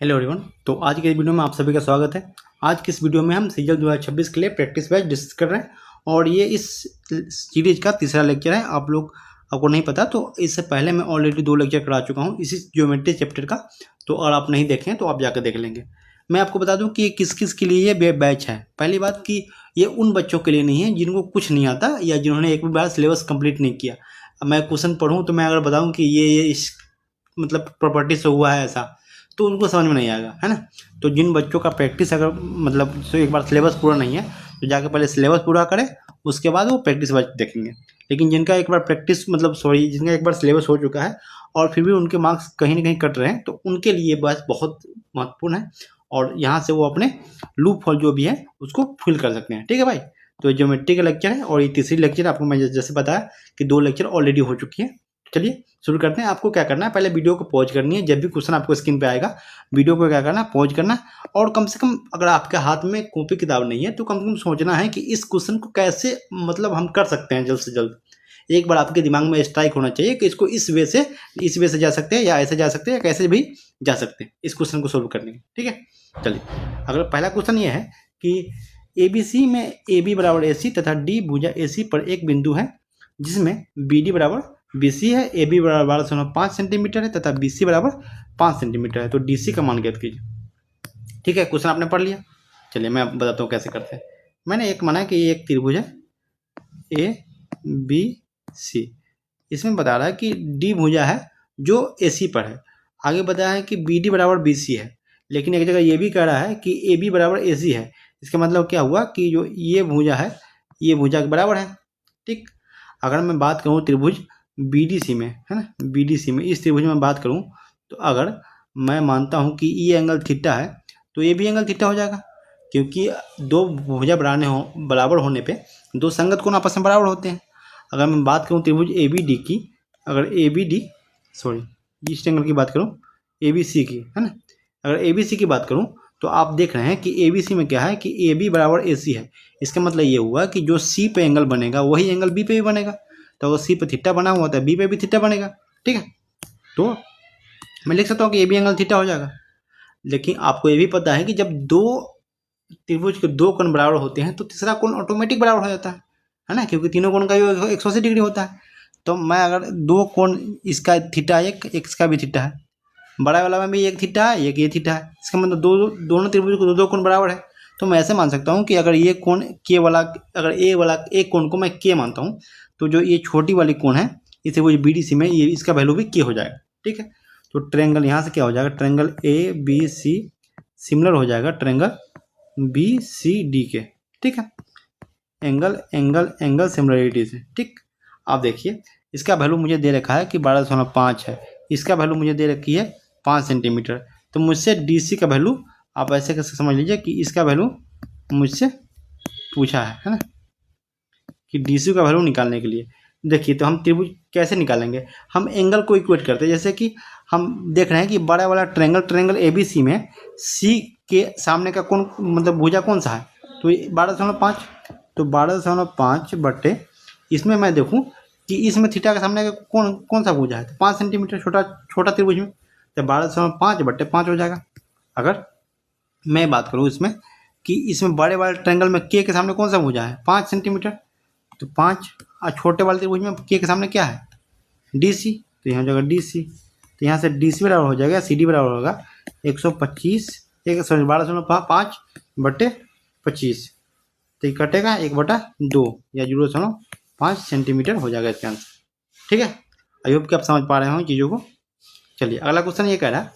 Hello everyone. तो आज के इस वीडियो में आप सभी का स्वागत है। आज की इस वीडियो में हम सीजल 2026 के लिए प्रैक्टिस बैच डिस्कस कर रहे हैं और ये इस सीरीज का तीसरा लेक्चर है। आपको नहीं पता तो इससे पहले मैं ऑलरेडी 2 लेक्चर करा चुका हूँ इसी ज्योमेट्री चैप्टर का। तो अगर आप नहीं देखें तो आप जाकर देख लेंगे। मैं आपको बता दूं कि ये किस किस के लिए ये बैच है। पहली बात कि ये उन बच्चों के लिए नहीं है जिनको कुछ नहीं आता या जिन्होंने एक भी बार सिलेबस कंप्लीट नहीं किया। मैं क्वेश्चन पढ़ूँ तो मैं अगर बताऊँ कि ये इस मतलब प्रॉपर्टी से हुआ है ऐसा, तो उनको समझ में नहीं आएगा, है ना। तो जिन बच्चों का प्रैक्टिस अगर मतलब तो एक बार सिलेबस पूरा नहीं है तो जाकर पहले सिलेबस पूरा करें, उसके बाद वो प्रैक्टिस बैच देखेंगे। लेकिन जिनका एक बार प्रैक्टिस जिनका एक बार सिलेबस हो चुका है और फिर भी उनके मार्क्स कहीं ना कहीं कट रहे हैं, तो उनके लिए बैच बहुत महत्वपूर्ण है और यहाँ से वो अपने लूप होल जो भी है उसको फिल कर सकते हैं। ठीक है भाई। तो ज्योमेट्री का लेक्चर है और ये तीसरी लेक्चर आपको मैं जैसे बताया कि 2 लेक्चर ऑलरेडी हो चुकी है। चलिए शुरू करते हैं। आपको क्या करना है, पहले वीडियो को पॉज करनी है। जब भी क्वेश्चन आपको स्क्रीन पे आएगा वीडियो को क्या करना है, पॉज करना है। और कम से कम अगर आपके हाथ में कॉपी किताब नहीं है तो कम से कम सोचना है कि इस क्वेश्चन को कैसे मतलब हम कर सकते हैं जल्द से जल्द। एक बार आपके दिमाग में स्ट्राइक होना चाहिए कि इसको इस वे से जा सकते हैं या ऐसे जा सकते हैं या कैसे भी जा सकते हैं इस क्वेश्चन को सोल्व करने में। ठीक है, चलिए अगर पहला क्वेश्चन ये है कि ABC में AB बराबर AC तथा D भुजा AC पर एक बिंदु है जिसमें BD बराबर BC है, AB बराबर 12.5 सेंटीमीटर है तथा BC बराबर 5 सेंटीमीटर है। तो DC का मान ज्ञात कीजिए। ठीक है, क्वेश्चन आपने पढ़ लिया। चलिए मैं बताता हूँ कैसे करते हैं। मैंने एक माना कि ये एक त्रिभुज है ABC। इसमें बता रहा है कि D भुजा है जो AC पर है। आगे बताया है कि BD बराबर BC है, लेकिन एक जगह ये भी कह रहा है कि AB बराबर AC है। इसका मतलब क्या हुआ कि जो ये भुजा है ये भुजा के बराबर है। ठीक, अगर मैं बात करूँ त्रिभुज BDC में, है ना, BDC में इस त्रिभुज में बात करूँ तो अगर मैं मानता हूँ कि ये एंगल थीटा है तो ये भी एंगल थीटा हो जाएगा, क्योंकि दो भुजा बराबर होने पे दो संगत कोण आपस में बराबर होते हैं। अगर मैं बात करूँ त्रिभुज ABD की, अगर इस एंगल की बात करूँ ABC की, है ना, अगर ABC की बात करूँ तो आप देख रहे हैं कि ABC में क्या है कि AB बराबर AC है। इसका मतलब ये हुआ कि जो C पे एंगल बनेगा वही एंगल B पे भी बनेगा। तो अगर C पे थीटा बना हुआ था B पे भी थीटा बनेगा। ठीक है, तो मैं लिख सकता हूँ कि AB एंगल थीटा हो जाएगा। लेकिन आपको ये भी पता है कि जब दो त्रिभुज के दो कोण बराबर होते हैं तो तीसरा कोण ऑटोमेटिक बराबर हो जाता है ना, क्योंकि तीनों कोण का योग 180 डिग्री होता है। तो मैं अगर दो कोण, इसका थीटा एक इसका भी थीटा है, बड़ा वाला में भी एक थीटा है एक ये थीटा है, इसका मतलब दोनों त्रिभुज को दो कोण बराबर है। तो मैं ऐसे मान सकता हूँ कि अगर ये कोण के वाला, अगर ए वाला एक कोण को मैं के मानता हूँ तो जो ये छोटी वाली कोण है इस त्रिभुज BDC में ये इसका वैल्यू भी के हो जाएगा। ठीक है, तो ट्रायंगल यहाँ से क्या हो जाएगा, ट्रायंगल ABC सिमिलर हो जाएगा ट्रायंगल BCD के। ठीक है, एंगल एंगल एंगल सिमिलरिटी से। ठीक, आप देखिए इसका वैल्यू मुझे दे रखा है कि 12.5 है, इसका वैल्यू मुझे दे रखी है 5 सेंटीमीटर। तो मुझसे DC का वैल्यू आप ऐसे कैसे समझ लीजिए कि इसका वैल्यू मुझसे पूछा है ना, कि DC का वैल्यू निकालने के लिए। देखिए तो हम त्रिभुज कैसे निकालेंगे, हम एंगल को इक्वेट करते हैं। जैसे कि हम देख रहे हैं कि बड़ा वाला ट्रायंगल ABC में C के सामने का कौन मतलब भुजा कौन सा है, तो 12.5। तो 12.5 बटे इसमें मैं देखूं कि इसमें थीटा के सामने का कौन सा भुजा है, तो 5 सेंटीमीटर छोटा त्रिभुज में, तो 12.5 बटे 5 हो जाएगा। अगर मैं बात करूं इसमें कि इसमें बड़े वाले ट्रायंगल में के सामने कौन सा भुजा है 5 सेंटीमीटर, तो 5, और छोटे वाले त्रिभुज में के सामने क्या है DC, तो यहाँ हो जाएगा DC। तो यहाँ से DC बराबर हो जाएगा CD बराबर होगा 125 12.5 बटे 25, तो ये कटेगा 1/2 या 0.5 सेंटीमीटर हो जाएगा इसका आंसर। ठीक है, आई होप कि आप समझ पा रहे हो चीज़ों को। चलिए अगला क्वेश्चन ये कह रहा है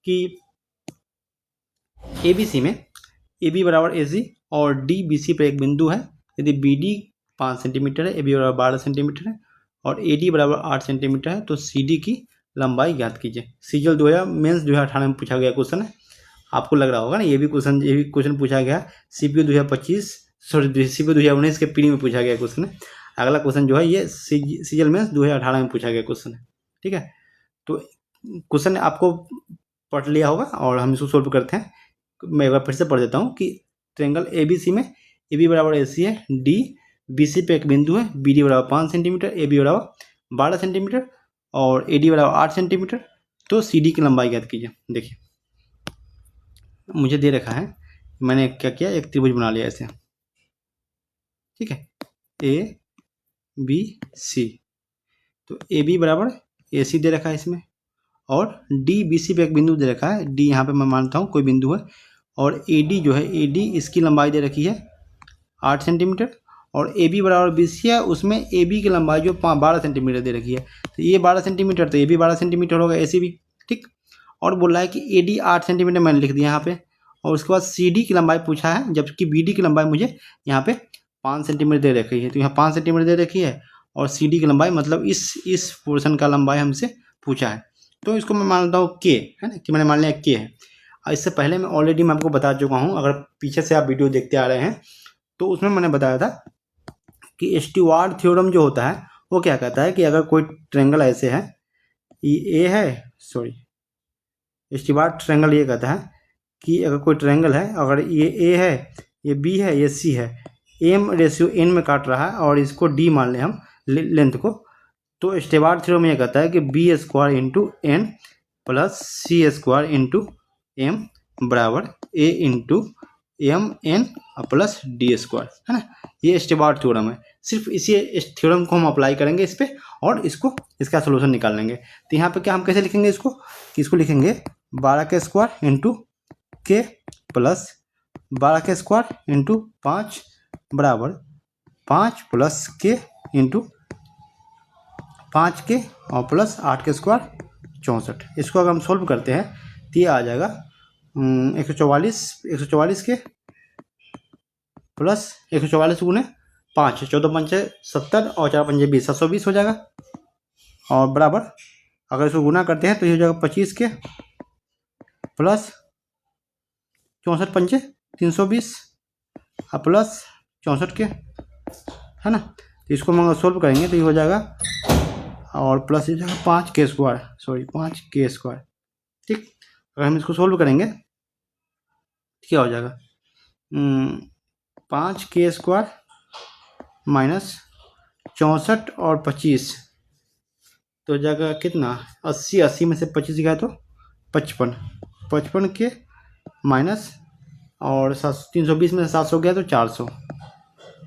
कि ABC में AB बराबर AC और D BC पर एक बिंदु है। यदि BD 5 सेंटीमीटर है, AB बराबर 12 सेंटीमीटर है और AD बराबर 8 सेंटीमीटर है, तो CD की लंबाई ज्ञात कीजिए। सीजल 2000 मेंस 2018 में पूछा गया क्वेश्चन है। आपको लग रहा होगा ना ये भी क्वेश्चन पूछा गया CPU 2025 CPU 2019 के पीडी में पूछा गया क्वेश्चन है। अगला क्वेश्चन जो है ये सीजल मेंस 2018 में पूछा गया क्वेश्चन है। ठीक है, तो क्वेश्चन आपको पढ़ लिया होगा और हम इसको सोल्व करते हैं। मैं एक बार फिर से पढ़ देता हूँ कि ट्रायंगल ABC में AB बराबर AC है, D BC पे एक बिंदु है, BD बराबर 5 सेंटीमीटर, AB बराबर 12 सेंटीमीटर और AD बराबर 8 सेंटीमीटर, तो CD की लंबाई ज्ञात कीजिए। देखिए मुझे दे रखा है, मैंने क्या किया, एक त्रिभुज बना लिया ऐसे, ठीक है, ए बी सी। तो ए बी बराबर ए सी दे रखा है इसमें, और डी बी सी पे एक बिंदु दे रखा है, डी यहाँ पे मैं मानता हूँ कोई बिंदु है, और ए डी जो है, ए डी इसकी लंबाई दे रखी है 8 सेंटीमीटर, और ए बी बराबर बी सी है, उसमें ए बी की लंबाई जो 12 सेंटीमीटर दे रखी है, तो ये 12 सेंटीमीटर, तो ए बी 12 सेंटीमीटर होगा, ए सी भी, ठीक। और बोल रहा है कि ए डी 8 सेंटीमीटर मैंने लिख दिया यहाँ पे, और उसके बाद सी डी की लंबाई पूछा है, जबकि बी डी की लंबाई मुझे यहाँ पे 5 सेंटीमीटर दे रखी है, तो यहाँ 5 सेंटीमीटर दे रखी है, और सी डी की लंबाई मतलब इस पोर्शन का लंबाई हमसे पूछा है, तो इसको मैं मानता हूँ के, है ना, कि मैंने मान लिया के है। और इससे पहले मैं ऑलरेडी मैं आपको बता चुका हूँ, अगर पीछे से आप वीडियो देखते आ रहे हैं तो उसमें मैंने बताया था कि स्टीवार्ट थ्योरम जो होता है वो क्या कहता है कि अगर कोई ट्रायंगल ऐसे है, ये ए है, सॉरी, स्टीवार्ट ट्रायंगल ये कहता है कि अगर कोई ट्रायंगल है, अगर ये ए है, ये बी है, ये सी है, एम रेशियो एन में काट रहा है, और इसको डी मान लें हम लेंथ को, तो स्टीवार्ट थ्योरम ये कहता है कि B square into N plus C square into M बराबर A into M N plus D square, है ना। ये स्टीवार्ट थ्योरम है, सिर्फ इसी थ्योरम को हम अप्लाई करेंगे इस पर, और इसका सोल्यूशन निकाल लेंगे। तो यहाँ पे क्या हम कैसे लिखेंगे इसको, कि इसको लिखेंगे 12 के स्क्वायर इंटू के प्लस 12 के स्क्वायर इंटू 5 बराबर 5 प्लस के इंटू 5 के और प्लस 8 के स्क्वायर 64। इसको अगर हम सोल्व करते हैं तो ये आ जाएगा 144 के प्लस 144 गुने 5, 14 पंचे 70 और 4 पंजे 20, 720 हो जाएगा, और बराबर अगर इसको गुना करते हैं तो ये हो जाएगा 25 के प्लस 64 पंचे 320 और प्लस 64 के, है ना। तो इसको हम अगर सोल्व करेंगे तो ये हो जाएगा, और प्लस ये जाएगा 5 के स्क्वायर, सॉरी 5 के स्क्वायर, ठीक। अगर हम इसको सोल्व करेंगे क्या हो जाएगा, 5 के स्क्वायर माइनस 64 और 25, तो हो जाएगा कितना, 80, 80 में से 25 गया तो 55 के माइनस, और 320 में से 700 गया तो 400,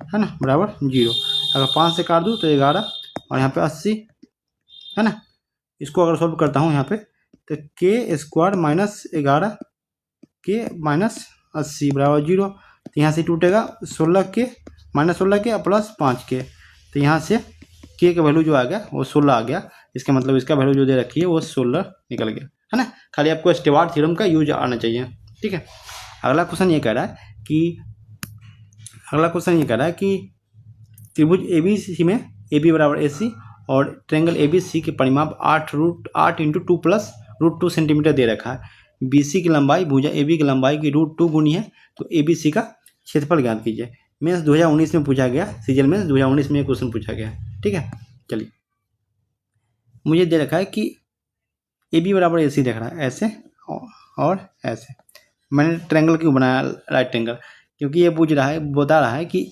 है ना, बराबर 0। अगर 5 से काट दूँ तो 11, और यहाँ पे 80, है ना। इसको अगर सॉल्व करता हूँ यहाँ पे तो के स्क्वायर माइनस 11 के माइनस 80 बराबर 0, तो यहाँ से टूटेगा 16 के माइनस 16 के प्लस 5 के, तो यहाँ से के का वैल्यू जो आ गया वो 16 आ गया, इसका मतलब इसका वैल्यू जो दे रखी है वो 16 निकल गया, है ना। खाली आपको स्टीवार्ट थ्योरम का यूज आना चाहिए, ठीक है। अगला क्वेश्चन ये कह रहा है कि त्रिभुज ए बी सी में ए बी बराबर ए सी और ट्रायंगल ए बी सी के परिमाप 8 इंटू 2 प्लस √2 सेंटीमीटर दे रखा है, बी सी की लंबाई भुजा ए बी की लंबाई की √2 गुनी है, तो ए बी सी का क्षेत्रफल ज्ञात कीजिए। मेंस 2019 में पूछा गया, सीजन मेंस 2019 में क्वेश्चन पूछा गया, ठीक है। चलिए, मुझे दे रखा है कि ए बी बराबर ए सी देख रहा है ऐसे और ऐसे, मैंने ट्रायंगल क्यों बनाया राइट ट्रायंगल, क्योंकि ये पूछ रहा है, बता रहा है कि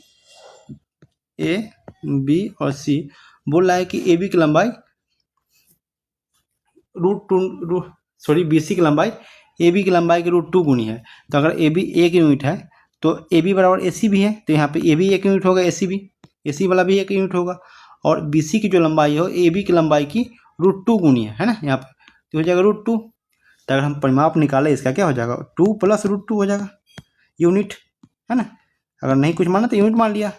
ए बी और सी, बोल रहा है कि ए बी की लंबाई बी सी की लंबाई ए बी की लंबाई की √2 गुनी है, तो अगर ए बी 1 यूनिट है तो ए बी बराबर ए सी भी है, तो यहाँ पे ए बी 1 यूनिट होगा, ए सी वाला भी 1 यूनिट होगा, और बी सी की जो लंबाई हो ए बी की लंबाई की √2 गुनी है ना, यहाँ पे तो हो जाएगा √2। तो अगर हम परिमाप निकालें इसका क्या हो जाएगा, 2 प्लस √2 हो जाएगा यूनिट, है ना। अगर नहीं कुछ माना तो यूनिट मान लिया,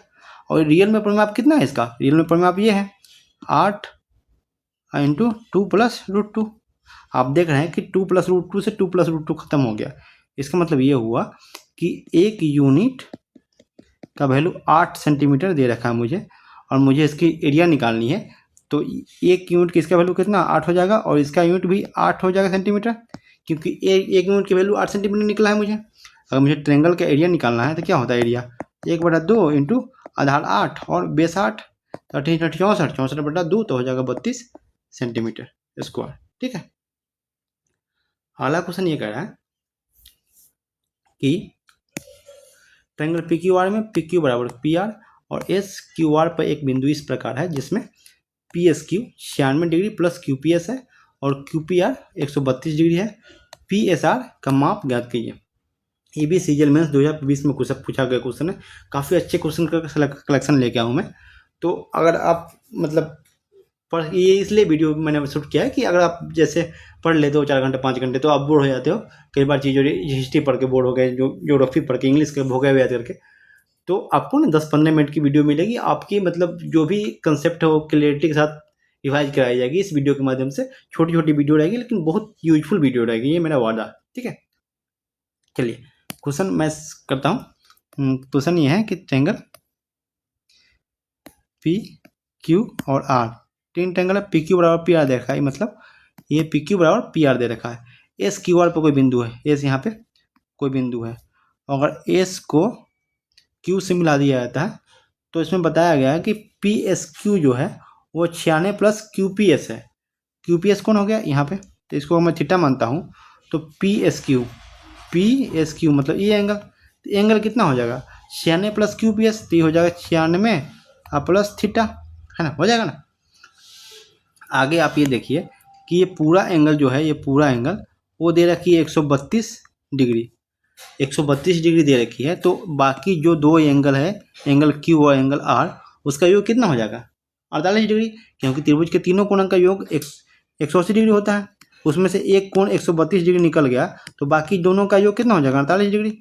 और रियल में परिमाप कितना है इसका, रियल में परिमाप ये है 8 इंटू 2 प्लस √2। आप देख रहे हैं कि 2 प्लस √2 से 2 प्लस √2 खत्म हो गया, इसका मतलब ये हुआ कि एक यूनिट का वैल्यू 8 सेंटीमीटर दे रखा है मुझे, और मुझे इसकी एरिया निकालनी है, तो एक यूनिट की इसका वैल्यू कितना 8 हो जाएगा, और इसका यूनिट भी 8 हो जाएगा सेंटीमीटर, क्योंकि एक यूनिट की वैल्यू 8 सेंटीमीटर निकला है मुझे। अगर मुझे ट्रायंगल का एरिया निकालना है तो क्या होता है एरिया, 1/2 इंटू आधार 8 और बेस 8, 64/2 तो हो जाएगा 32 सेंटीमीटर स्क्वायर, ठीक है। अगला क्वेश्चन ये कह रहा है कि ट्रायंगल पी क्यू आर में पी क्यू बराबर पी आर और एस क्यू आर पर एक बिंदु इस प्रकार है जिसमें P S Q 96 degree plus Q P S है और क्यू पी आर 132 डिग्री है, पी एस आर का माप ज्ञात कीजिए। AB सीजीएल मेंस 2020 में कुछ पूछा गया क्वेश्चन है। काफ़ी अच्छे क्वेश्चन का कलेक्शन लेके आऊँ मैं। तो अगर आप मतलब पर ये इसलिए वीडियो मैंने शूट किया है कि अगर आप जैसे पढ़ लेते हो 4 घंटे 5 घंटे तो आप बोर हो जाते हो। कई बार चीज़ों हिस्ट्री पढ़ के बोर हो गए, जो ज्योग्राफी पढ़ के, इंग्लिश के हो गए याद करके, तो आपको ना 10-15 मिनट की वीडियो मिलेगी। आपकी मतलब जो भी कंसेप्ट है वो क्लियरिटी के साथ रिवाइज कराई जाएगी इस वीडियो के माध्यम से। छोटी छोटी वीडियो रहेगी लेकिन बहुत यूजफुल वीडियो रहेगी, ये मेरा वादा। ठीक है, चलिए क्वेश्चन मैं करता हूँ। क्वेश्चन ये है कि ट्रायंगल पी क्यू और आर, तीन ट्रायंगल है। पी क्यू बराबर पी आर दे रखा है, मतलब ये पी क्यू बराबर पी आर दे रखा है। एस क्यू आर पर कोई बिंदु है, एस यहाँ पे कोई बिंदु है। अगर एस को क्यू से मिला दिया जाता है तो इसमें बताया गया है कि पी एस क्यू जो है वो 96 प्लस क्यू पी एस है। क्यू पी एस कौन हो गया यहाँ पे, तो इसको मैं थीटा मानता हूँ। तो पी एस क्यू मतलब ये एंगल, तो एंगल कितना हो जाएगा 96 प्लस क्यू पी एस, तो ये हो जाएगा 96 प्लस थीटा, है ना, हो जाएगा ना। आगे आप ये देखिए कि ये पूरा एंगल जो है, ये पूरा एंगल वो दे रखी है 132 डिग्री, 132 डिग्री दे रखी है। तो बाकी जो दो एंगल है, एंगल क्यू और एंगल आर, उसका योग कितना हो जाएगा 48 डिग्री, क्योंकि त्रिभुज के तीनों कोणों का योग 180 डिग्री होता है। उसमें से एक कोण 132 डिग्री निकल गया तो बाकी दोनों का योग कितना हो जाएगा 48 डिग्री।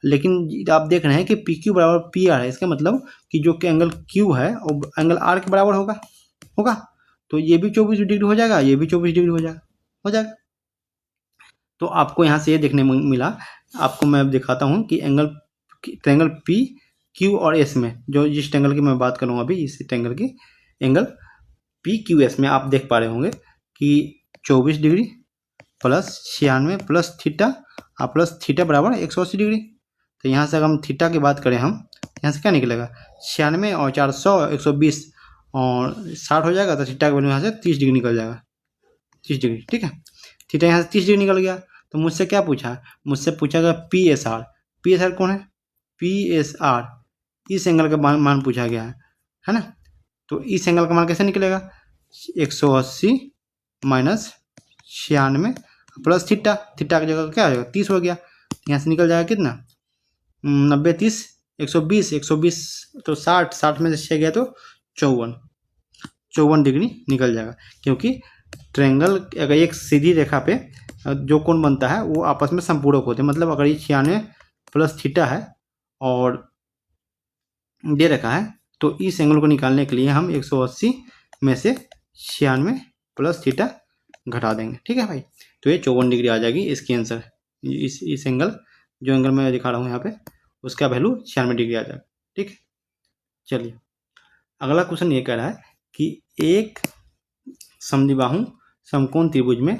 लेकिन आप देख रहे हैं कि पी क्यू बराबर पी आर है, इसका मतलब कि जो कि एंगल क्यू है वो एंगल आर के बराबर होगा होगा तो ये भी 24 डिग्री हो जाएगा, ये भी 24 डिग्री हो जाएगा। तो आपको यहाँ से ये देखने में मिला, आपको मैं दिखाता हूँ कि ट्रायंगल पी क्यू और एस में, जो जिस ट्रायंगल की मैं बात करूँगा अभी, इस ट्रायंगल की एंगल पी क्यू एस में आप देख पा रहे होंगे कि 24 डिग्री प्लस 96 प्लस थीटा और प्लस थीटा बराबर 180 डिग्री। तो यहाँ से अगर हम थीटा की बात करें, हम यहाँ से क्या निकलेगा 96 और 400 120 और 60 हो जाएगा, तो थीटा का वैल्यू यहाँ से 30 डिग्री निकल जाएगा, 30 डिग्री। ठीक है, थीटा यहाँ से 30 डिग्री निकल गया। तो मुझसे क्या पूछा, मुझसे पूछा गया P S R. P S R कौन है, पी एस आर इस एंगल का मान पूछा गया है ना। तो इस एंगल का मान कैसे निकलेगा 180 माइनस 96 प्लस थीटा, थीटा की जगह क्या हो जाएगा 30 हो गया, यहाँ से निकल जाएगा कितना 90 30 120 तो 60 में से 6 गया तो 54 डिग्री निकल जाएगा। क्योंकि ट्रायंगल अगर एक सीधी रेखा पे जो कोण बनता है वो आपस में संपूरक होते हैं। मतलब अगर ये 96 प्लस थीटा है और दे रखा है तो इस एंगल को निकालने के लिए हम 180 में से 96 प्लस थीटा घटा देंगे। ठीक है भाई, तो ये 54 डिग्री आ जाएगी इसकी आंसर। इस एंगल, जो एंगल मैं दिखा रहा हूँ यहाँ पे, उसका वैल्यू 96 डिग्री आ जाएगा। ठीक है, चलिए अगला क्वेश्चन ये कह रहा है कि एक समद्विबाहु समकोण त्रिभुज में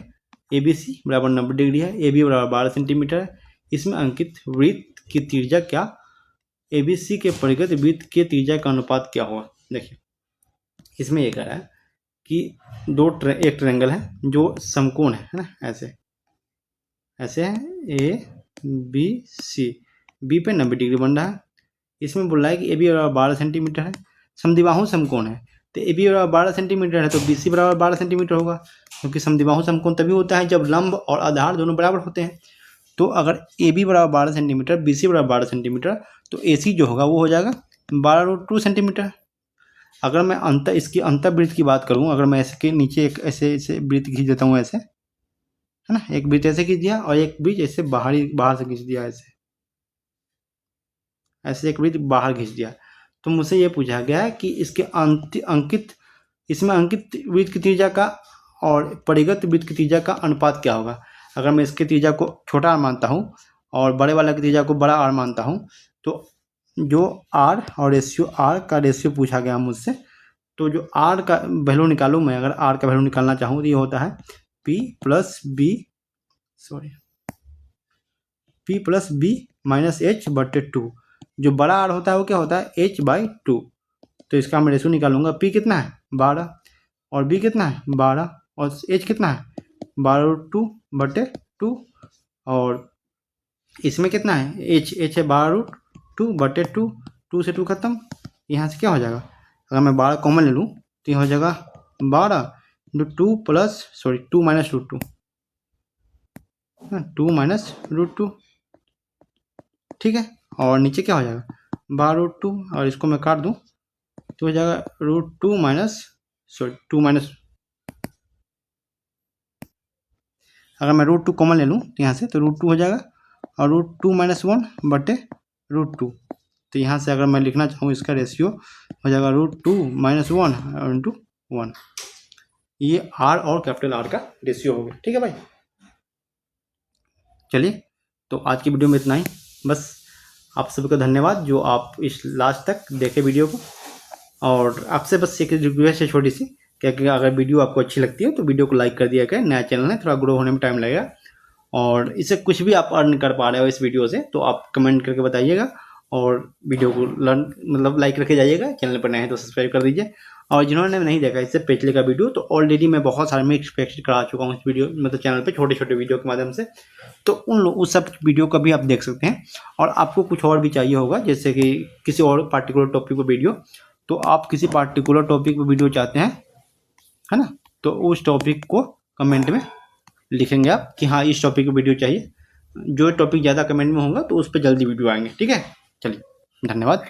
ABC बराबर 90 डिग्री है, AB बराबर 12 सेंटीमीटर है। इसमें अंकित वृत्त की त्रिज्या क्या, ABC के परिगत वृत्त के त्रिज्या का अनुपात क्या होगा। देखिए इसमें ये कह रहा है कि एक ट्रायंगल है जो समकोण है ना, ऐसे है A B C, B पे 90 डिग्री बन रहा है। इसमें बोल रहा है कि AB बराबर 12 सेंटीमीटर है, समद्विबाहु समकोण है, तो AB बराबर 12 सेंटीमीटर है तो BC बराबर 12 सेंटीमीटर होगा। क्योंकि समद्विबाहु समकोण तभी होता है जब लंब और आधार दोनों बराबर होते हैं। तो अगर AB बराबर 12 सेंटीमीटर, BC बराबर 12 सेंटीमीटर, तो AC जो होगा वो हो जाएगा 12√2 सेंटीमीटर। अगर मैं इसकी अंतर्वृत्त की बात करूँ, अगर मैं ऐसे के नीचे एक ऐसे वृत्त खींच देता हूँ, ऐसे है ना, एक वृत्त ऐसे खींच दिया और एक वृत्त ऐसे बाहर से खींच दिया, ऐसे एक वृत्त बाहर खींच दिया, तो मुझसे ये पूछा गया है कि इसके इसमें अंकित वृत्त की त्रिज्या का और परिगत वृत्त की त्रिज्या का अनुपात क्या होगा। अगर मैं इसके त्रिज्या को छोटा आर मानता हूँ और बड़े वाला की त्रिज्या को बड़ा आर मानता हूँ, तो जो आर और आर का रेशियो पूछा गया मुझसे, तो जो आर का वैल्यू निकालूँ मैं, अगर आर का वैल्यू निकालना चाहूँ तो ये होता है P plus B minus H/2। जो बड़ा आर होता है वो क्या होता है H/2। तो इसका मैं रेशियो निकालूंगा, P कितना है 12 और B कितना है 12 और H कितना है 12√2/2 और इसमें कितना है H है 12√2/2, 2 से 2 खत्म, यहाँ से क्या हो जाएगा, अगर मैं 12 कॉमन ले लूँ तो ये हो जाएगा 12 2 माइनस √2, 2 माइनस √2, ठीक है। और नीचे क्या हो जाएगा 12√2 और इसको मैं काट दूँ तो हो जाएगा √2 माइनस 2 माइनस, अगर मैं √2 कॉमन ले लूँ तो यहाँ से तो √2 हो जाएगा और √2 माइनस 1 बटे √2। तो यहाँ से अगर मैं लिखना चाहूँ इसका रेशियो हो जाएगा √2 माइनस 1 इंटू 1। ये आर और कैपिटल आर का रेशियो हो गया। ठीक है भाई, चलिए तो आज की वीडियो में इतना ही। बस आप सभी का धन्यवाद जो आप इस लास्ट तक देखे वीडियो को। और आपसे बस एक रिक्वेस्ट है छोटी सी, क्योंकि अगर वीडियो आपको अच्छी लगती है तो वीडियो को लाइक कर दिया करें। नया चैनल है, थोड़ा ग्रो होने में टाइम लगेगा। और इससे कुछ भी आप अर्न कर पा रहे हो इस वीडियो से तो आप कमेंट करके बताइएगा। और वीडियो को मतलब लाइक करके जाइएगा। चैनल पर नए हैं तो सब्सक्राइब कर दीजिए। और जिन्होंने नहीं देखा इससे पिछले का वीडियो तो ऑलरेडी मैं बहुत सारे में एक्सपेक्ट करा चुका हूँ इस वीडियो मतलब चैनल पे छोटे छोटे वीडियो के माध्यम से। तो उस सब वीडियो का भी आप देख सकते हैं। और आपको कुछ और भी चाहिए होगा जैसे कि किसी और पार्टिकुलर टॉपिक पर वीडियो, तो आप किसी पार्टिकुलर टॉपिक पर वीडियो चाहते हैं है ना, तो उस टॉपिक को कमेंट में लिखेंगे आप कि हाँ इस टॉपिक की वीडियो चाहिए। जो टॉपिक ज़्यादा कमेंट में होगा तो उस पर जल्दी वीडियो आएंगे। ठीक है, चलिए धन्यवाद।